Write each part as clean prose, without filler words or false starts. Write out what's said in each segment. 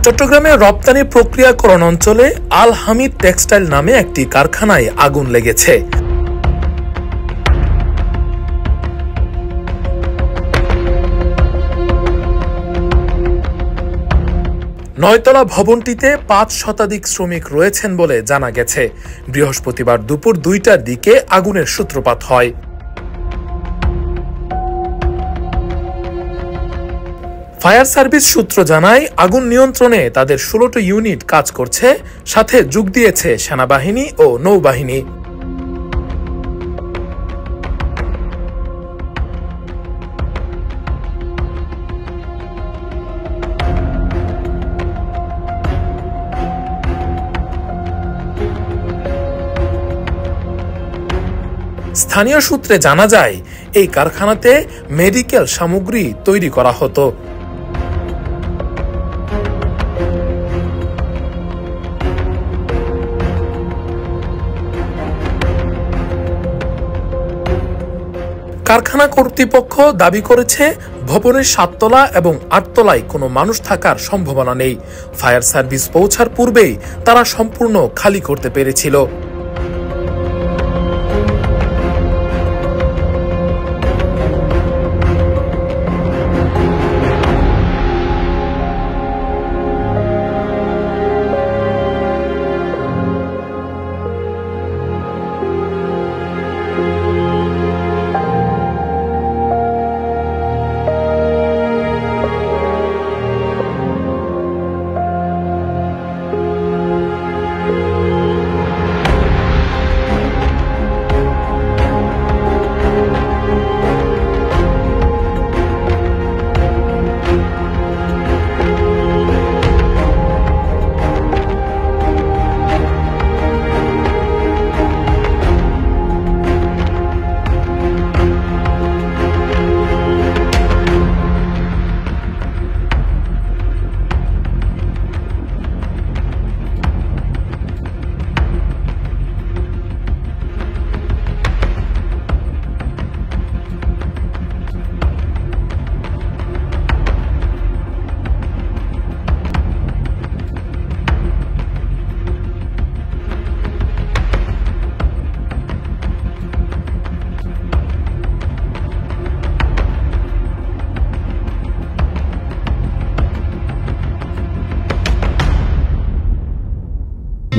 চট্টগ্রামের রপ্তানি প্রক্রিয়াকরণ অঞ্চলে আল হামিদ টেক্সটাইল নামে একটি কারখানায় আগুন লেগেছে। নয়তলা ভবনটিতে ৫ শতাধিক শ্রমিক রয়েছেন বলে জানা গেছে। বৃহস্পতিবার দুপুর ২টার দিকে আগুনের সূত্রপাত হয়। ফায়ার সার্ভিস সূত্র জানায়, আগুন নিয়ন্ত্রণে তাদের ১৬টি ইউনিট কাজ করছে, সাথে যোগ দিয়েছে সেনাবাহিনী ও নৌবাহিনী। স্থানীয় সূত্রে জানা যায়, এই কারখানাতে মেডিকেল সামগ্রী তৈরি করা হতো। কারখানা কর্তৃপক্ষ দাবি করেছে, ভবনের ৭ তলা এবং ৮ তলায় কোনো মানুষ থাকার সম্ভাবনা নেই। ফায়ার সার্ভিস পৌঁছার পূর্বেই তারা সম্পূর্ণ খালি করতে পেরেছিল।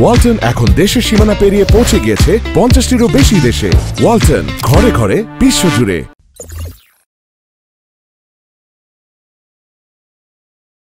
ওয়ালটন এখন দেশের সীমানা পেরিয়ে পৌঁছে গিয়েছে ৫০টিরও বেশি দেশে। ওয়ালটন, ঘরে ঘরে, বিশ্বজুড়ে।